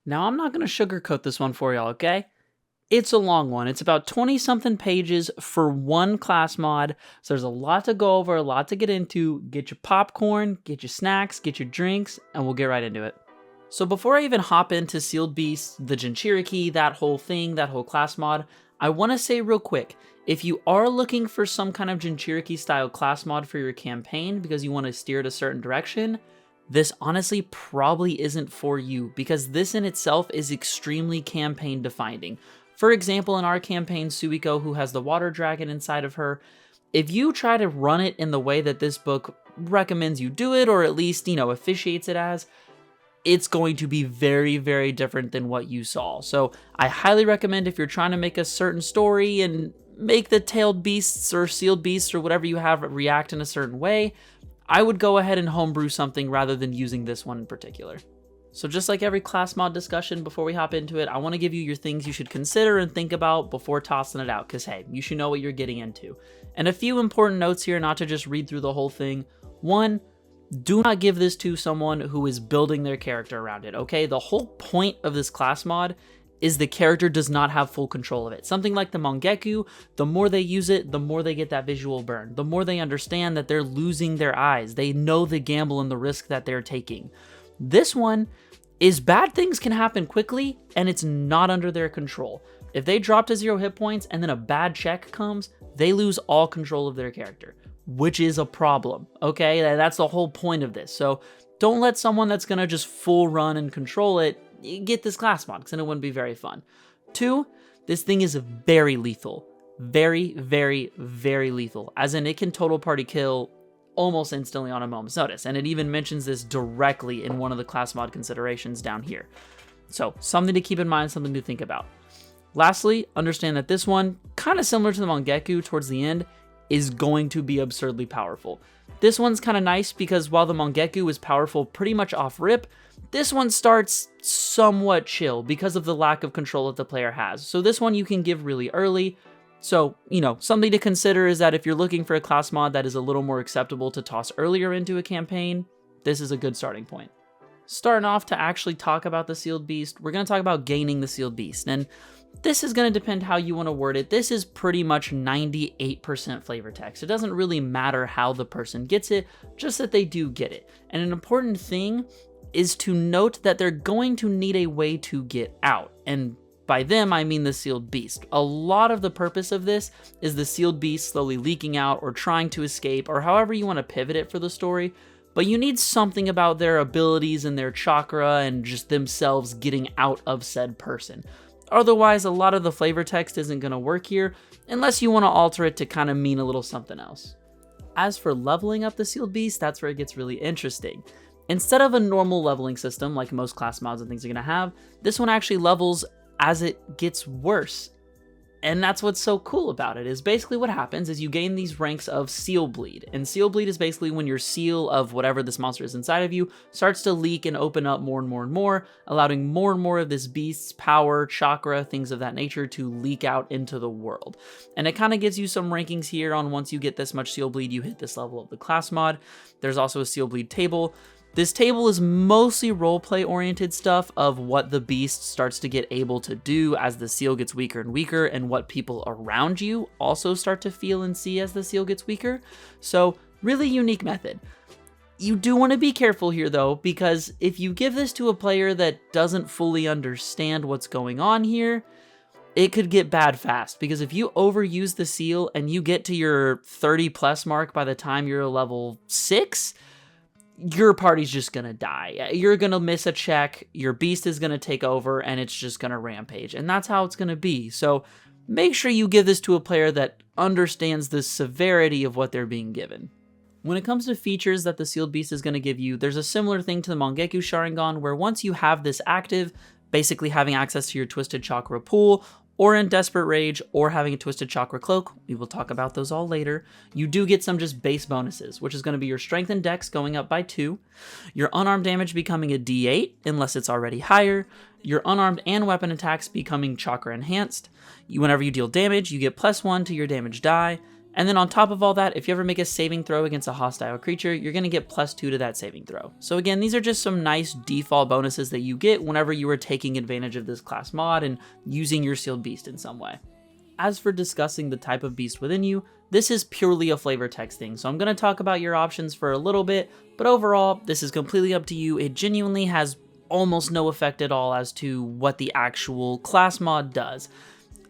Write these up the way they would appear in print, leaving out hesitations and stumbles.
Now, I'm not going to sugarcoat this one for y'all, okay? It's a long one. It's about 20-something pages for one class mod, so there's a lot to go over, a lot to get into. Get your popcorn, get your snacks, get your drinks, and we'll get right into it. So before I even hop into Sealed Beasts, the Jinchūriki, that whole thing, that whole class mod, I want to say real quick, if you are looking for some kind of Jinchūriki style class mod for your campaign because you want to steer it a certain direction, this honestly probably isn't for you, because this in itself is extremely campaign defining. For example, in our campaign, Suiko, who has the water dragon inside of her, if you try to run it in the way that this book recommends you do it, or at least, officiates it as, it's going to be very, very different than what you saw. So I highly recommend, if you're trying to make a certain story and make the tailed beasts or sealed beasts or whatever you have react in a certain way, I would go ahead and homebrew something rather than using this one in particular. So just like every class mod discussion, before we hop into it, I want to give you your things you should consider and think about before tossing it out, because hey, you should know what you're getting into. And a few important notes here, not to just read through the whole thing. One, do not give this to someone who is building their character around it, okay? The whole point of this class mod is the character does not have full control of it. Something like the Mangekyou, the more they use it, the more they get that visual burn. The more they understand that they're losing their eyes. They know the gamble and the risk that they're taking. This one is bad things can happen quickly, and it's not under their control. If they drop to 0 hit points and then a bad check comes, they lose all control of their character, which is a problem, okay? That's the whole point of this. So don't let someone that's gonna just full run and control it get this class mod, because then it wouldn't be very fun. 2, this thing is very lethal. Very, very, very lethal. As in, it can total party kill almost instantly on a moment's notice. And it even mentions this directly in one of the class mod considerations down here. So something to keep in mind, something to think about. Lastly, understand that this one, kind of similar to the Mangekyou towards the end, is going to be absurdly powerful. This one's kind of nice because while the Mangekyou is powerful pretty much off rip, this one starts somewhat chill because of the lack of control that the player has. So this one you can give really early. So, something to consider is that if you're looking for a class mod that is a little more acceptable to toss earlier into a campaign, this is a good starting point. Starting off to actually talk about the Sealed Beast, we're going to talk about gaining the Sealed Beast. And this is going to depend how you want to word it. This is pretty much 98% flavor text. It doesn't really matter how the person gets it, just that they do get it. And an important thing is to note that they're going to need a way to get out. And by them, I mean the Sealed Beast. A lot of the purpose of this is the Sealed Beast slowly leaking out or trying to escape, or however you want to pivot it for the story. But you need something about their abilities and their chakra and just themselves getting out of said person. Otherwise, a lot of the flavor text isn't going to work here, unless you want to alter it to kind of mean a little something else. As for leveling up the Sealed Beast, that's where it gets really interesting. Instead of a normal leveling system like most class mods and things are going to have, this one actually levels as it gets worse. And that's what's so cool about it, is basically what happens is you gain these ranks of Seal Bleed. And Seal Bleed is basically when your seal of whatever this monster is inside of you starts to leak and open up more and more and more, allowing more and more of this beast's power, chakra, things of that nature to leak out into the world. And it kind of gives you some rankings here on once you get this much Seal Bleed, you hit this level of the class mod. There's also a Seal Bleed table. This table is mostly roleplay oriented stuff of what the beast starts to get able to do as the seal gets weaker and weaker, and what people around you also start to feel and see as the seal gets weaker. So really unique method. You do want to be careful here though, because if you give this to a player that doesn't fully understand what's going on here, it could get bad fast, because if you overuse the seal and you get to your 30 plus mark by the time you're level 6, your party's just gonna die. You're gonna miss a check, your beast is gonna take over, and it's just gonna rampage. And that's how it's gonna be. So make sure you give this to a player that understands the severity of what they're being given. When it comes to features that the Sealed Beast is gonna give you, there's a similar thing to the Mangekyou Sharingan, where once you have this active, basically having access to your Twisted Chakra pool, or in Desperate Rage, or having a Twisted Chakra Cloak, we will talk about those all later, you do get some just base bonuses, which is going to be your Strength and Dex going up by 2, your unarmed damage becoming a D8, unless it's already higher, your unarmed and weapon attacks becoming Chakra Enhanced, whenever you deal damage, you get +1 to your damage die, And then on top of all that, if you ever make a saving throw against a hostile creature, you're going to get +2 to that saving throw. So again, these are just some nice default bonuses that you get whenever you are taking advantage of this class mod and using your sealed beast in some way. As for discussing the type of beast within you, this is purely a flavor text thing, so I'm going to talk about your options for a little bit, but overall, this is completely up to you. It genuinely has almost no effect at all as to what the actual class mod does.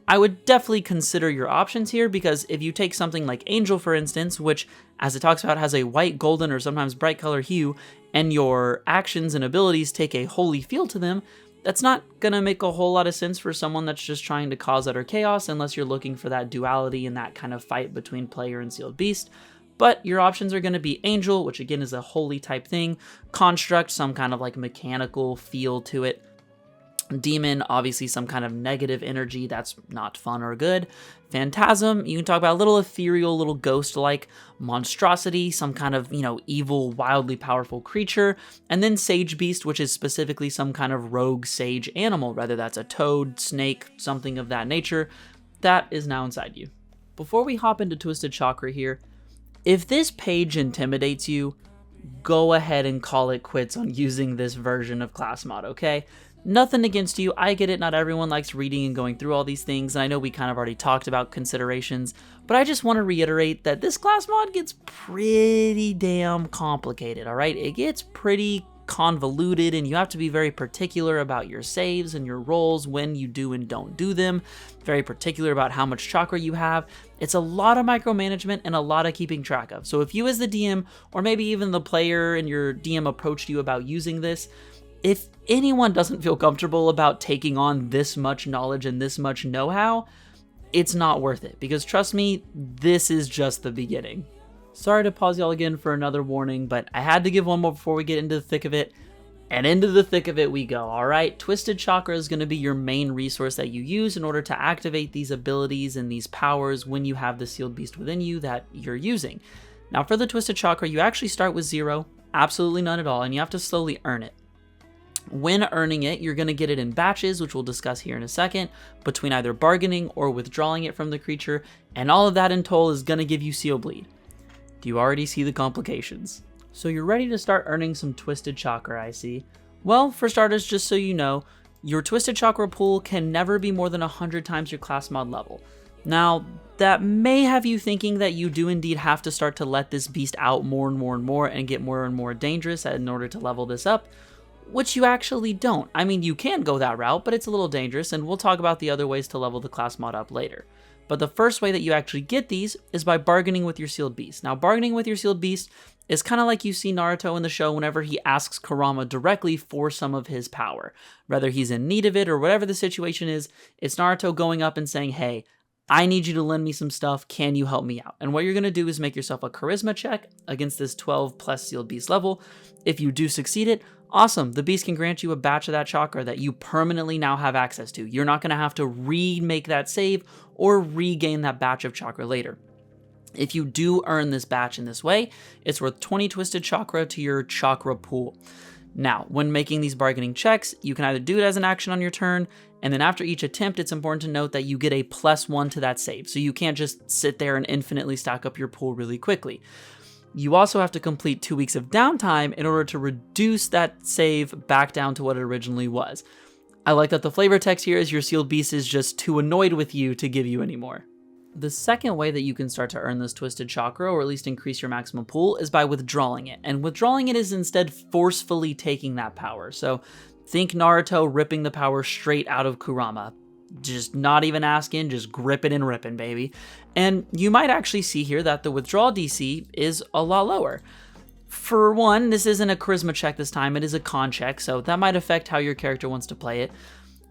I would definitely consider your options here, because if you take something like Angel, for instance, which, as it talks about, has a white, golden, or sometimes bright color hue, and your actions and abilities take a holy feel to them, that's not going to make a whole lot of sense for someone that's just trying to cause utter chaos, unless you're looking for that duality and that kind of fight between player and sealed beast. But your options are going to be Angel, which again is a holy type thing, Construct, some kind of like mechanical feel to it, Demon, obviously some kind of negative energy that's not fun or good. Phantasm, you can talk about a little ethereal, little ghost-like. Monstrosity, some kind of, evil, wildly powerful creature. And then Sage Beast, which is specifically some kind of rogue sage animal, whether that's a toad, snake, something of that nature. That is now inside you. Before we hop into Twisted Chakra here, if this page intimidates you, go ahead and call it quits on using this version of class mod, okay? Nothing against you, I get it, not everyone likes reading and going through all these things, and I know we kind of already talked about considerations, but I just want to reiterate that this class mod gets pretty damn complicated, alright? It gets pretty convoluted, and you have to be very particular about your saves and your rolls when you do and don't do them, very particular about how much chakra you have. It's a lot of micromanagement and a lot of keeping track of. So if you as the DM, or maybe even the player and your DM approached you about using this, if anyone doesn't feel comfortable about taking on this much knowledge and this much know-how, it's not worth it, because trust me, this is just the beginning. Sorry to pause y'all again for another warning, but I had to give one more before we get into the thick of it, and into the thick of it we go, alright? Twisted Chakra is going to be your main resource that you use in order to activate these abilities and these powers when you have the sealed beast within you that you're using. Now for the Twisted Chakra, you actually start with 0, absolutely none at all, and you have to slowly earn it. When earning it, you're going to get it in batches, which we'll discuss here in a second, between either bargaining or withdrawing it from the creature, and all of that in total is going to give you Seal Bleed. Do you already see the complications? So you're ready to start earning some Twisted Chakra, I see. Well, for starters, just so you know, your Twisted Chakra pool can never be more than 100 times your class mod level. Now, that may have you thinking that you do indeed have to start to let this beast out more and more and more and get more and more dangerous in order to level this up, which you actually don't. I mean, you can go that route, but it's a little dangerous, and we'll talk about the other ways to level the class mod up later. But the first way that you actually get these is by bargaining with your sealed beast. Now, bargaining with your sealed beast is kind of like you see Naruto in the show whenever he asks Kurama directly for some of his power. Whether he's in need of it or whatever the situation is, it's Naruto going up and saying, hey, I need you to lend me some stuff, can you help me out? And what you're going to do is make yourself a charisma check against this 12 plus sealed beast level. If you do succeed it, awesome, the beast can grant you a batch of that chakra that you permanently now have access to. You're not going to have to remake that save or regain that batch of chakra later. If you do earn this batch in this way, it's worth 20 Twisted Chakra to your chakra pool. Now, when making these bargaining checks, you can either do it as an action on your turn, and then after each attempt, it's important to note that you get a +1 to that save, so you can't just sit there and infinitely stack up your pool really quickly. You also have to complete 2 weeks of downtime in order to reduce that save back down to what it originally was. I like that the flavor text here is your sealed beast is just too annoyed with you to give you any more. The second way that you can start to earn this Twisted Chakra, or at least increase your maximum pool, is by withdrawing it. And withdrawing it is instead forcefully taking that power. So think Naruto ripping the power straight out of Kurama. Just not even asking, just gripping and ripping, baby. And you might actually see here that the withdrawal DC is a lot lower. For one, this isn't a charisma check this time, it is a con check, so that might affect how your character wants to play it.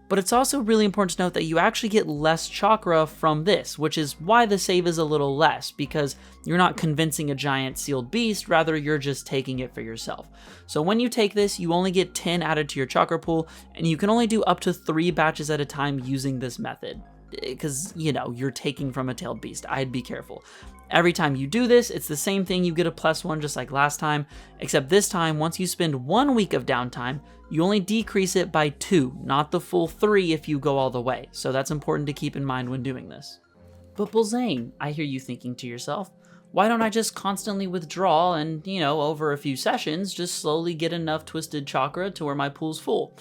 But it's also really important to note that you actually get less chakra from this, which is why the save is a little less, because you're not convincing a giant sealed beast, rather you're just taking it for yourself. So when you take this, you only get 10 added to your chakra pool, and you can only do up to 3 batches at a time using this method. Because, you're taking from a tailed beast. I'd be careful. Every time you do this, it's the same thing. You get a +1 just like last time, except this time, once you spend 1 week of downtime, you only decrease it by 2, not the full 3 if you go all the way. So that's important to keep in mind when doing this. But Blzane, I hear you thinking to yourself, why don't I just constantly withdraw and, over a few sessions, just slowly get enough twisted chakra to where my pool's full?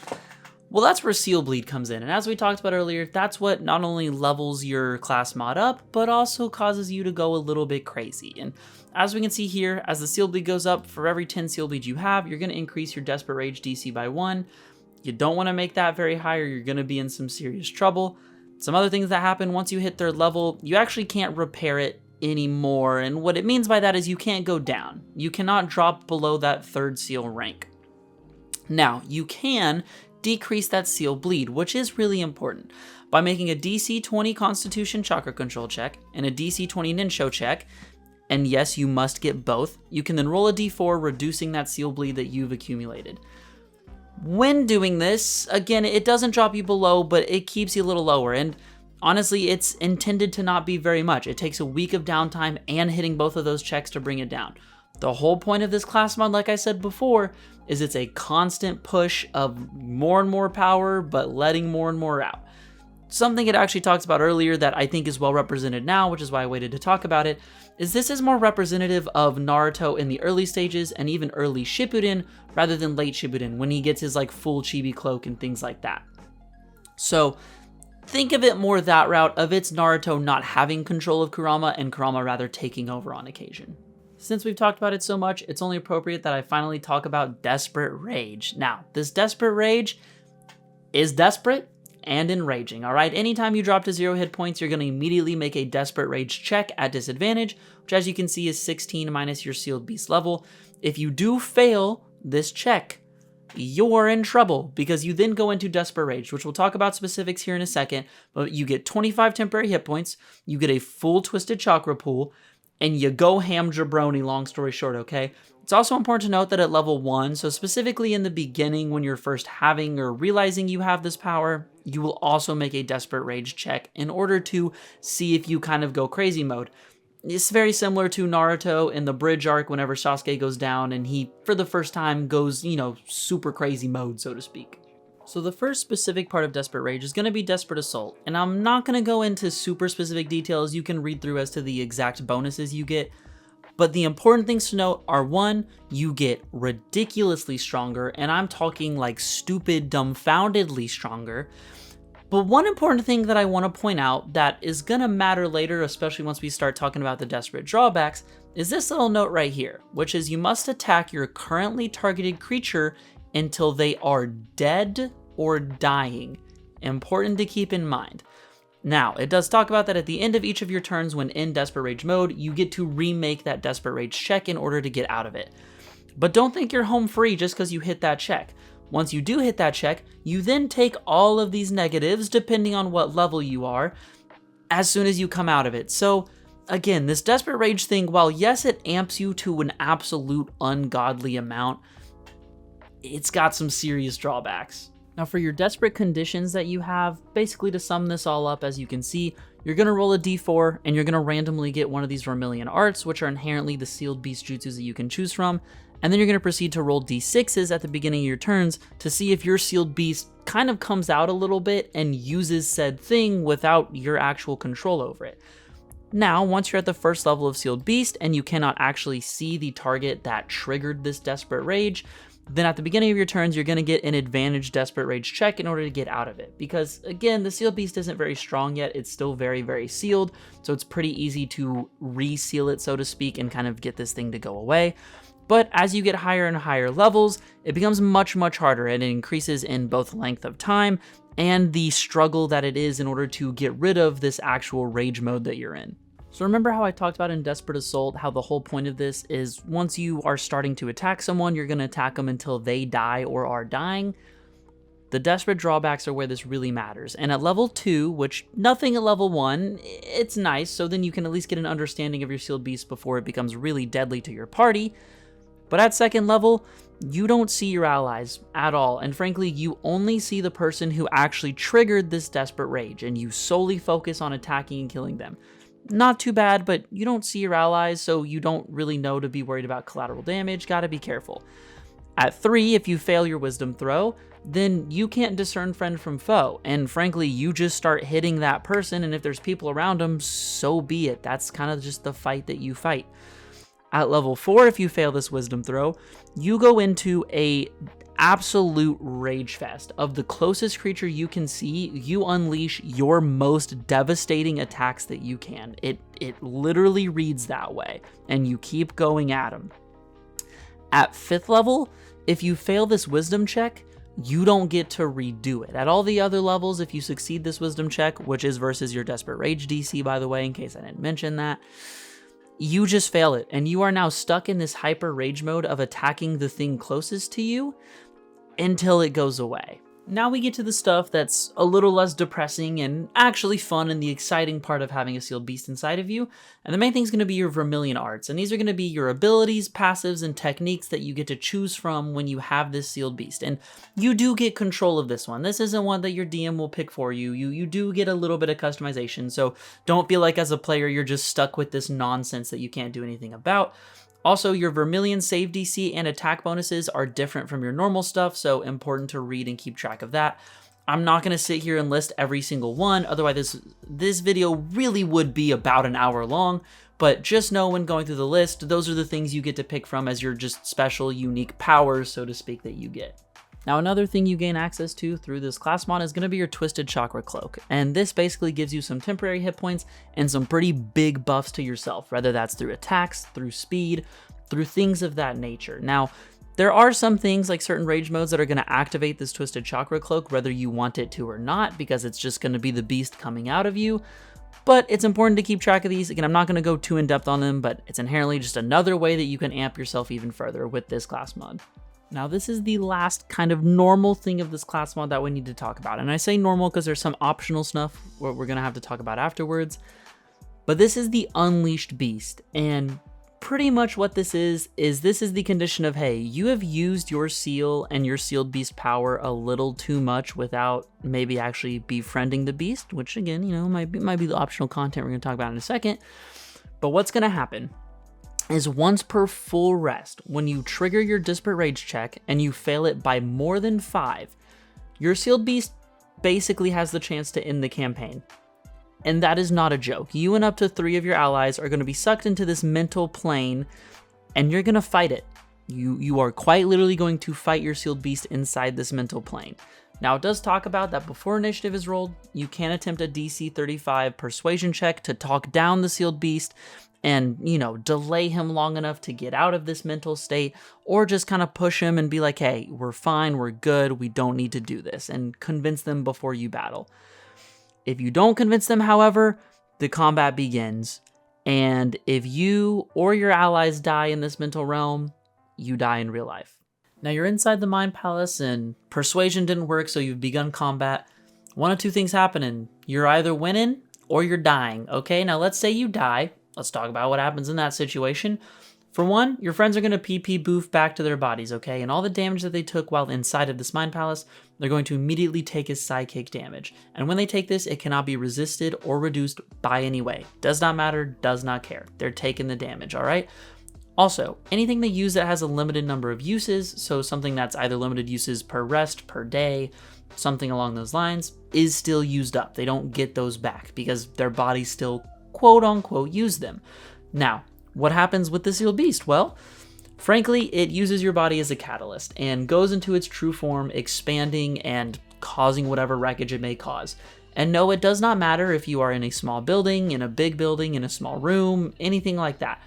Well, that's where Seal Bleed comes in, and as we talked about earlier, that's what not only levels your class mod up, but also causes you to go a little bit crazy. And as we can see here, as the Seal Bleed goes up, for every 10 Seal Bleed you have, you're going to increase your Desperate Rage DC by 1. You don't want to make that very high or you're going to be in some serious trouble. Some other things that happen once you hit 3rd level, you actually can't repair it anymore, and what it means by that is you can't go down. You cannot drop below that 3rd seal rank. Now, you can decrease that seal bleed, which is really important, by making a DC 20 Constitution Chakra Control check and a DC 20 Ninsho check, and yes, you must get both. You can then roll a D4, reducing that seal bleed that you've accumulated. When doing this, again, it doesn't drop you below, but it keeps you a little lower, and honestly, it's intended to not be very much. It takes a week of downtime and hitting both of those checks to bring it down. The whole point of this class mod, like I said before, is it's a constant push of more and more power, but letting more and more out. Something it actually talks about earlier that I think is well represented now, which is why I waited to talk about it, is this is more representative of Naruto in the early stages and even early Shippuden rather than late Shippuden when he gets his full chibi cloak and things like that. So think of it more that route of it's Naruto not having control of Kurama and Kurama rather taking over on occasion. Since we've talked about it so much, it's only appropriate that I finally talk about Desperate Rage. Now, this Desperate Rage is desperate and enraging, alright? Anytime you drop to 0 hit points, you're going to immediately make a Desperate Rage check at disadvantage, which as you can see is 16 minus your Sealed Beast level. If you do fail this check, you're in trouble because you then go into Desperate Rage, which we'll talk about specifics here in a second, but you get 25 temporary hit points, you get a full Twisted Chakra pool, and you go ham jabroni, long story short, okay? It's also important to note that at level 1, so specifically in the beginning when you're first having or realizing you have this power, you will also make a Desperate Rage check in order to see if you kind of go crazy mode. It's very similar to Naruto in the bridge arc whenever Sasuke goes down and he, for the first time, goes, super crazy mode, so to speak. So the first specific part of Desperate Rage is going to be Desperate Assault, and I'm not going to go into super specific details you can read through as to the exact bonuses you get, but the important things to note are 1, you get ridiculously stronger, and I'm talking like stupid, dumbfoundedly stronger. But one important thing that I want to point out that is going to matter later, especially once we start talking about the Desperate Drawbacks, is this little note right here, which is you must attack your currently targeted creature until they are dead or dying. Important to keep in mind. Now, it does talk about that at the end of each of your turns when in Desperate Rage mode, you get to remake that Desperate Rage check in order to get out of it. But don't think you're home free just because you hit that check. Once you do hit that check, you then take all of these negatives, depending on what level you are, as soon as you come out of it. So, again, this Desperate Rage thing, while yes, it amps you to an absolute ungodly amount, it's got some serious drawbacks. Now for your desperate conditions that you have, basically to sum this all up, as you can see, you're going to roll a d4 and you're going to randomly get one of these Vermilion Arts, which are inherently the sealed beast jutsus that you can choose from, and then you're going to proceed to roll d6s at the beginning of your turns to see if your sealed beast kind of comes out a little bit and uses said thing without your actual control over it. Now, once you're at the first level of Sealed Beast and you cannot actually see the target that triggered this Desperate Rage, then at the beginning of your turns, you're going to get an advantage Desperate Rage check in order to get out of it. Because, again, the Sealed Beast isn't very strong yet. It's still very, very sealed, so it's pretty easy to reseal it, so to speak, and kind of get this thing to go away. But as you get higher and higher levels, it becomes much, much harder, and it increases in both length of time and the struggle that it is in order to get rid of this actual rage mode that you're in. So remember how I talked about in Desperate Assault, how the whole point of this is once you are starting to attack someone, you're going to attack them until they die or are dying? The Desperate Drawbacks are where this really matters. And at level 2, which nothing at level 1, it's nice, so then you can at least get an understanding of your Sealed Beast before it becomes really deadly to your party. But at second level, you don't see your allies at all, and frankly, you only see the person who actually triggered this Desperate Rage, and you solely focus on attacking and killing them. Not too bad, but you don't see your allies, so you don't really know to be worried about collateral damage. Gotta be careful. At 3, if you fail your wisdom throw, then you can't discern friend from foe. And frankly, you just start hitting that person, and if there's people around them, so be it. That's kind of just the fight that you fight. At level 4, if you fail this wisdom throw, you go into a absolute rage fest. Of the closest creature you can see, you unleash your most devastating attacks that you can. It literally reads that way, and you keep going at them. At 5th level, if you fail this wisdom check, you don't get to redo it. At all the other levels, if you succeed this wisdom check, which is versus your Desperate Rage DC, by the way, in case I didn't mention that, you just fail it, and you are now stuck in this hyper rage mode of attacking the thing closest to you until it goes away. Now we get to the stuff that's a little less depressing and actually fun and the exciting part of having a sealed beast inside of you. And the main thing is going to be your Vermilion Arts. And these are going to be your abilities, passives, and techniques that you get to choose from when you have this sealed beast. And you do get control of this one. This isn't one that your DM will pick for you. You do get a little bit of customization. So don't feel like as a player you're just stuck with this nonsense that you can't do anything about. Also, your Vermilion save DC and attack bonuses are different from your normal stuff, so important to read and keep track of that. I'm not going to sit here and list every single one, otherwise this video really would be about an hour long, but just know when going through the list, those are the things you get to pick from as your just special, unique powers, so to speak, that you get. Now, another thing you gain access to through this class mod is going to be your Twisted Chakra Cloak, and this basically gives you some temporary hit points and some pretty big buffs to yourself, whether that's through attacks, through speed, through things of that nature. Now, there are some things like certain rage modes that are going to activate this Twisted Chakra Cloak, whether you want it to or not, because it's just going to be the beast coming out of you. But it's important to keep track of these. Again, I'm not going to go too in depth on them, but it's inherently just another way that you can amp yourself even further with this class mod. Now, this is the last kind of normal thing of this class mod that we need to talk about. And I say normal because there's some optional stuff what we're going to have to talk about afterwards. But this is the Unleashed Beast. And pretty much what this is the condition of, hey, you have used your seal and your sealed beast power a little too much without maybe actually befriending the beast, which again, you know, might be the optional content we're going to talk about in a second. But what's going to happen is once per full rest, when you trigger your Desperate Rage check and you fail it by more than 5, your sealed beast basically has the chance to end the campaign. And that is not a joke. You and up to 3 of your allies are going to be sucked into this mental plane, and you're going to fight it. You are quite literally going to fight your sealed beast inside this mental plane. Now, it does talk about that before initiative is rolled, you can attempt a DC 35 persuasion check to talk down the sealed beast and, you know, delay him long enough to get out of this mental state, or just kind of push him and be like, hey, we're fine, we're good, we don't need to do this, and convince them before you battle. If you don't convince them, however, the combat begins, and if you or your allies die in this mental realm, you die in real life. Now, you're inside the Mind Palace, and persuasion didn't work, so you've begun combat. One of two things happening. You're either winning, or you're dying, okay? Now, let's say you die. Let's talk about what happens in that situation. For one, your friends are going to PP boof back to their bodies, okay? And all the damage that they took while inside of this Mind Palace, they're going to immediately take as psychic damage. And when they take this, it cannot be resisted or reduced by any way. Does not matter, does not care. They're taking the damage, all right? Also, anything they use that has a limited number of uses, so something that's either limited uses per rest, per day, something along those lines, is still used up. They don't get those back because their bodies still quote-unquote use them. Now, what happens with the sealed beast? Well, frankly, it uses your body as a catalyst and goes into its true form, expanding and causing whatever wreckage it may cause. And no, it does not matter if you are in a small building, in a big building, in a small room, anything like that.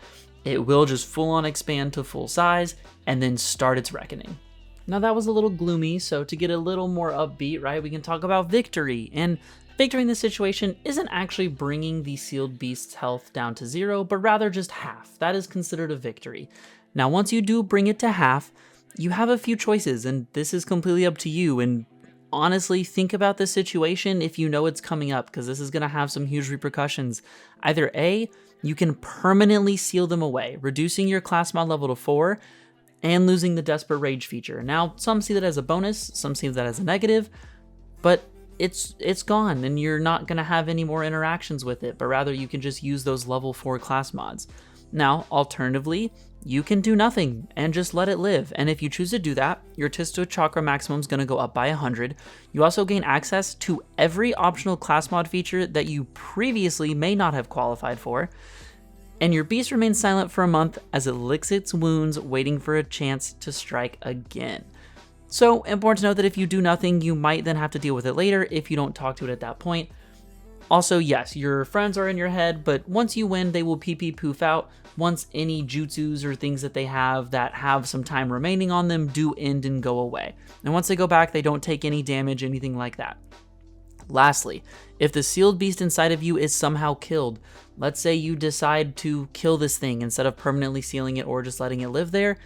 It will just full-on expand to full size and then start its reckoning. Now, that was a little gloomy, so to get a little more upbeat, right, we can talk about victory. And victory in this situation isn't actually bringing the sealed beast's health down to 0, but rather just half. That is considered a victory. Now, once you do bring it to half, you have a few choices, and this is completely up to you. And honestly, think about this situation if you know it's coming up, because this is going to have some huge repercussions. Either A, you can permanently seal them away, reducing your class mod level to 4, and losing the Desperate Rage feature. Now, some see that as a bonus, some see that as a negative, but it's gone, and you're not going to have any more interactions with it, but rather you can just use those level 4 class mods. Now, alternatively, you can do nothing and just let it live. And if you choose to do that, your Testo Chakra maximum is going to go up by 100. You also gain access to every optional class mod feature that you previously may not have qualified for. And your beast remains silent for a month as it licks its wounds, waiting for a chance to strike again. So important to note that if you do nothing, you might then have to deal with it later if you don't talk to it at that point. Also, yes, your friends are in your head, but once you win, they will pee poof out once any jutsus or things that they have that have some time remaining on them do end and go away. And once they go back, they don't take any damage, anything like that. Lastly, if the sealed beast inside of you is somehow killed, let's say you decide to kill this thing instead of permanently sealing it or just letting it live there,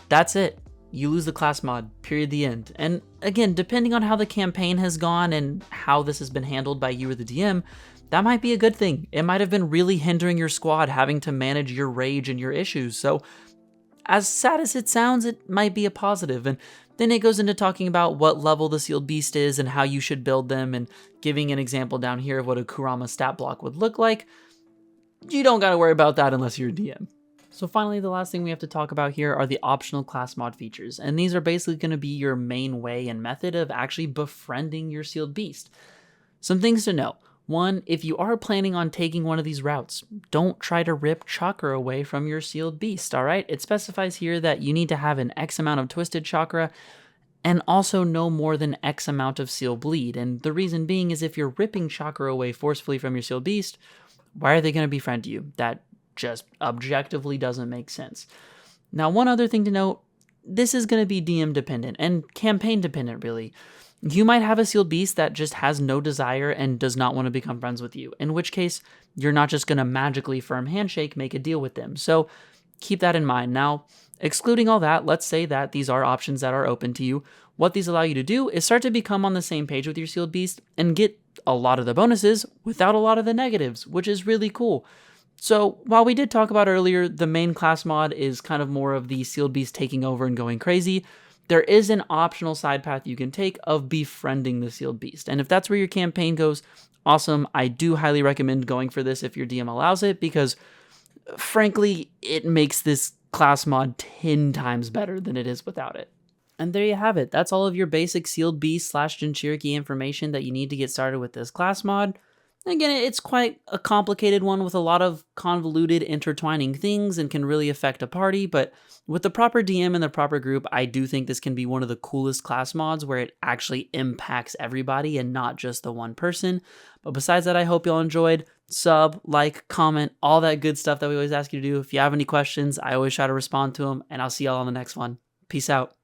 that's it. You lose the class mod, period, the end. And again, depending on how the campaign has gone and how this has been handled by you or the DM, that might be a good thing. It might have been really hindering your squad, having to manage your rage and your issues. So as sad as it sounds, it might be a positive. And then it goes into talking about what level the sealed beast is and how you should build them, and giving an example down here of what a Kurama stat block would look like. You don't gotta worry about that unless you're a DM. So finally, the last thing we have to talk about here are the optional class mod features. And these are basically going to be your main way and method of actually befriending your sealed beast. Some things to know. One, if you are planning on taking one of these routes, don't try to rip Chakra away from your sealed beast, alright? It specifies here that you need to have an X amount of twisted Chakra and also no more than X amount of seal bleed. And the reason being is if you're ripping Chakra away forcefully from your sealed beast, why are they going to befriend you? That just objectively doesn't make sense. Now, one other thing to note, this is going to be DM dependent and campaign dependent, really. You might have a sealed beast that just has no desire and does not want to become friends with you, in which case you're not just going to magically firm handshake make a deal with them. So keep that in mind. Now, excluding all that, let's say that these are options that are open to you. What these allow you to do is start to become on the same page with your sealed beast and get a lot of the bonuses without a lot of the negatives, which is really cool. So while we did talk about earlier, the main class mod is kind of more of the sealed beast taking over and going crazy, there is an optional side path you can take of befriending the sealed beast. And if that's where your campaign goes, awesome. I do highly recommend going for this if your DM allows it, because frankly, it makes this class mod 10 times better than it is without it. And there you have it. That's all of your basic sealed beast / Jinchūriki information that you need to get started with this class mod. Again, it's quite a complicated one with a lot of convoluted intertwining things and can really affect a party, but with the proper DM and the proper group, I do think this can be one of the coolest class mods where it actually impacts everybody and not just the one person. But besides that, I hope y'all enjoyed. Sub, like, comment, all that good stuff that we always ask you to do. If you have any questions, I always try to respond to them, and I'll see y'all on the next one. Peace out.